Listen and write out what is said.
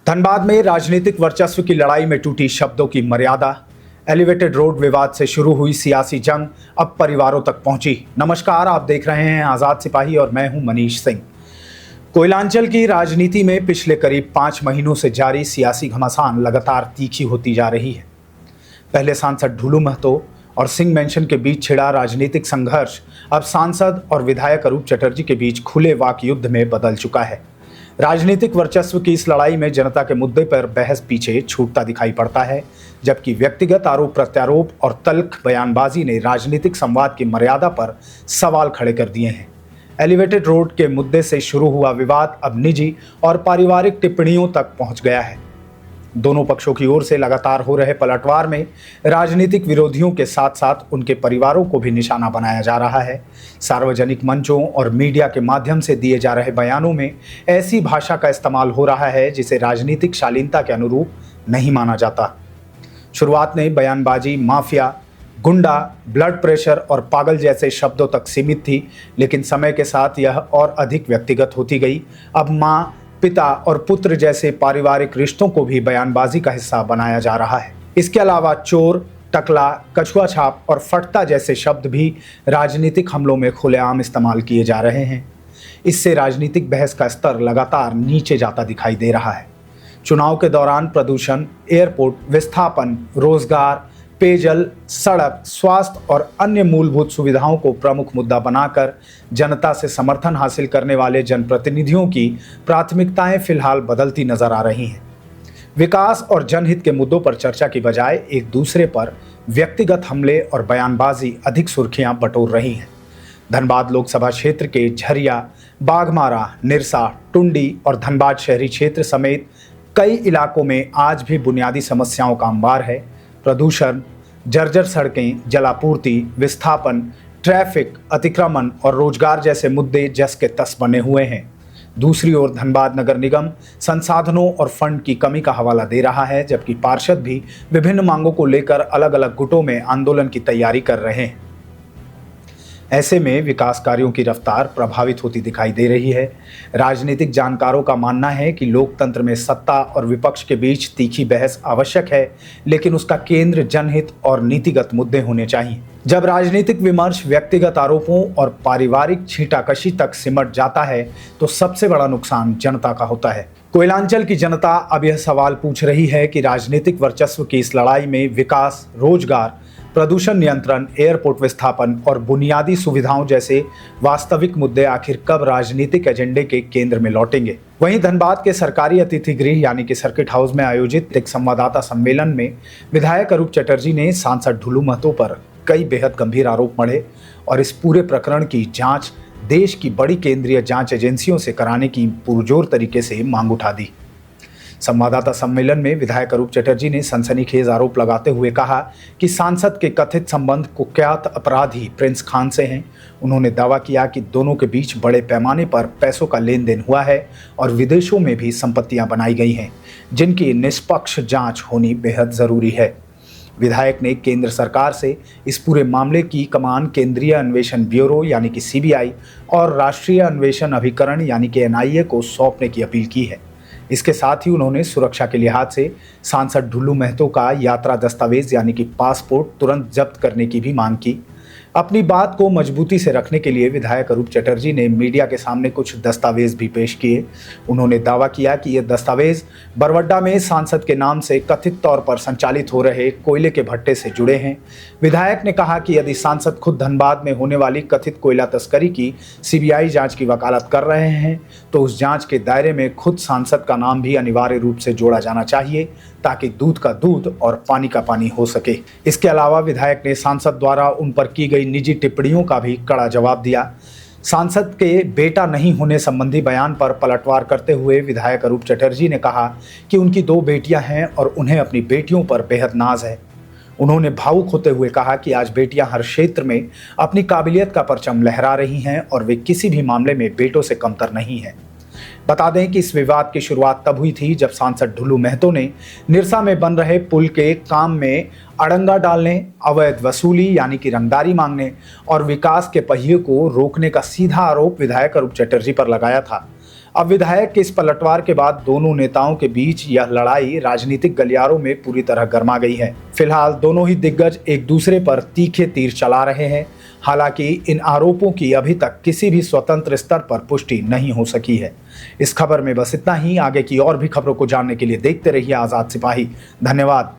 धनबाद में राजनीतिक वर्चस्व की लड़ाई में टूटी शब्दों की मर्यादा। एलिवेटेड रोड विवाद से शुरू हुई सियासी जंग अब परिवारों तक पहुंची। नमस्कार, आप देख रहे हैं आजाद सिपाही और मैं हूं मनीष सिंह। कोयलांचल की राजनीति में पिछले करीब 5 महीनों से जारी सियासी घमासान लगातार तीखी होती जा रही है। पहले सांसद ढुलू महतो और सिंह मेंशन के बीच छिड़ा राजनीतिक संघर्ष अब सांसद और विधायक अरूप चटर्जी के बीच खुले वाक युद्ध में बदल चुका है। राजनीतिक वर्चस्व की इस लड़ाई में जनता के मुद्दे पर बहस पीछे छूटता दिखाई पड़ता है, जबकि व्यक्तिगत आरोप प्रत्यारोप और तल्ख बयानबाजी ने राजनीतिक संवाद की मर्यादा पर सवाल खड़े कर दिए हैं। एलिवेटेड रोड के मुद्दे से शुरू हुआ विवाद अब निजी और पारिवारिक टिप्पणियों तक पहुंच गया है। दोनों पक्षों की ओर से लगातार हो रहे पलटवार में राजनीतिक विरोधियों के साथ साथ उनके परिवारों को भी निशाना बनाया जा रहा है। सार्वजनिक मंचों और मीडिया के माध्यम से दिए जा रहे बयानों में ऐसी भाषा का इस्तेमाल हो रहा है जिसे राजनीतिक शालीनता के अनुरूप नहीं माना जाता। शुरुआत में बयानबाजी माफिया, गुंडा, ब्लड प्रेशर और पागल जैसे शब्दों तक सीमित थी, लेकिन समय के साथ यह और अधिक व्यक्तिगत होती गई। अब माँ, पिता और पुत्र जैसे पारिवारिक रिश्तों को भी बयानबाजी का हिस्सा बनाया जा रहा है। इसके अलावा चोर, टकला, कछुआ छाप और फटता जैसे शब्द भी राजनीतिक हमलों में खुलेआम इस्तेमाल किए जा रहे हैं। इससे राजनीतिक बहस का स्तर लगातार नीचे जाता दिखाई दे रहा है। चुनाव के दौरान प्रदूषण, एयरपोर्ट, विस्थापन, रोजगार, पेयजल, सड़क, स्वास्थ्य और अन्य मूलभूत सुविधाओं को प्रमुख मुद्दा बनाकर जनता से समर्थन हासिल करने वाले जनप्रतिनिधियों की प्राथमिकताएं फिलहाल बदलती नजर आ रही हैं। विकास और जनहित के मुद्दों पर चर्चा की बजाय एक दूसरे पर व्यक्तिगत हमले और बयानबाजी अधिक सुर्खियां बटोर रही हैं। धनबाद लोकसभा क्षेत्र के झरिया, बाघमारा, निरसा, टुंडी और धनबाद शहरी क्षेत्र समेत कई इलाकों में आज भी बुनियादी समस्याओं का अंबार है। प्रदूषण, जर्जर सड़कें, जलापूर्ति, विस्थापन, ट्रैफिक, अतिक्रमण और रोजगार जैसे मुद्दे जस के तस बने हुए हैं। दूसरी ओर धनबाद नगर निगम संसाधनों और फंड की कमी का हवाला दे रहा है, जबकि पार्षद भी विभिन्न मांगों को लेकर अलग अलग गुटों में आंदोलन की तैयारी कर रहे हैं। ऐसे में विकास कार्यों की रफ्तार प्रभावित होती दिखाई दे रही है। राजनीतिक जानकारों का मानना है कि लोकतंत्र में सत्ता और विपक्ष के बीच तीखी बहस आवश्यक है, लेकिन उसका केंद्र जनहित और नीतिगत मुद्दे होने चाहिए। जब राजनीतिक विमर्श व्यक्तिगत आरोपों और पारिवारिक छींटाकशी तक सिमट जाता है तो सबसे बड़ा नुकसान जनता का होता है। कोयलांचल की जनता अब यह सवाल पूछ रही है कि राजनीतिक वर्चस्व की इस लड़ाई में विकास, रोजगार, प्रदूषण नियंत्रण, एयरपोर्ट विस्थापन और बुनियादी सुविधाओं जैसे वास्तविक मुद्दे आखिर कब राजनीतिक एजेंडे के केंद्र में लौटेंगे। वहीं धनबाद के सरकारी अतिथि गृह यानी कि सर्किट हाउस में आयोजित एक संवाददाता सम्मेलन में विधायक अरूप चटर्जी ने सांसद ढुलू महतो पर कई बेहद गंभीर आरोप मढ़े और इस पूरे प्रकरण की जांच देश की बड़ी केंद्रीय जांच एजेंसियों से कराने की पुरजोर तरीके से मांग उठा दी। संवाददाता सम्मेलन में विधायक अरूप चटर्जी ने सनसनीखेज आरोप लगाते हुए कहा कि सांसद के कथित संबंध कुख्यात अपराधी प्रिंस खान से हैं। उन्होंने दावा किया कि दोनों के बीच बड़े पैमाने पर पैसों का लेन देन हुआ है और विदेशों में भी संपत्तियां बनाई गई हैं, जिनकी निष्पक्ष जांच होनी बेहद ज़रूरी है। विधायक ने केंद्र सरकार से इस पूरे मामले की कमान केंद्रीय अन्वेषण ब्यूरो यानी कि CBI और राष्ट्रीय अन्वेषण अभिकरण यानी कि NIA को सौंपने की अपील की है। इसके साथ ही उन्होंने सुरक्षा के लिहाज से सांसद ढुलू महतो का यात्रा दस्तावेज यानी कि पासपोर्ट तुरंत जब्त करने की भी मांग की। अपनी बात को मजबूती से रखने के लिए विधायक अरूप चटर्जी ने मीडिया के सामने कुछ दस्तावेज भी पेश किए। उन्होंने दावा किया कि ये दस्तावेज बरवड्डा में सांसद के नाम से कथित तौर पर संचालित हो रहे कोयले के भट्टे से जुड़े हैं। विधायक ने कहा कि यदि सांसद खुद धनबाद में होने वाली कथित कोयला तस्करी की CBI जांच की वकालत कर रहे हैं तो उस जांच के दायरे में खुद सांसद का नाम भी अनिवार्य रूप से जोड़ा जाना चाहिए, ताकि दूध का दूध और पानी का पानी हो सके। इसके अलावा विधायक ने सांसद द्वारा उन पर की गई निजी टिप्पणियों का भी कड़ा जवाब दिया। सांसद के बेटा नहीं होने संबंधी बयान पर पलटवार करते हुए विधायक अरूप चटर्जी ने कहा कि उनकी 2 बेटियां हैं और उन्हें अपनी बेटियों पर बेहद नाज है। उन्होंने भावुक होते हुए कहा कि आज बेटियां हर क्षेत्र में अपनी काबिलियत का परचम लहरा रही हैं और वे किसी भी मामले में बेटों से कमतर नहीं हैं। बता दें कि इस विवाद की शुरुआत तब हुई थी जब सांसद ढुलू महतो ने निरसा में बन रहे पुल के काम में अड़ंगा डालने, अवैध वसूली यानी कि रंगदारी मांगने और विकास के पहिए को रोकने का सीधा आरोप विधायक अरूप चटर्जी पर लगाया था। अब विधायक के इस पलटवार के बाद दोनों नेताओं के बीच यह लड़ाई राजनीतिक गलियारों में पूरी तरह गर्मा गई है। फिलहाल दोनों ही दिग्गज एक दूसरे पर तीखे तीर चला रहे हैं। हालांकि इन आरोपों की अभी तक किसी भी स्वतंत्र स्तर पर पुष्टि नहीं हो सकी है। इस खबर में बस इतना ही। आगे की और भी खबरों को जानने के लिए देखते रहिए आजाद सिपाही। धन्यवाद।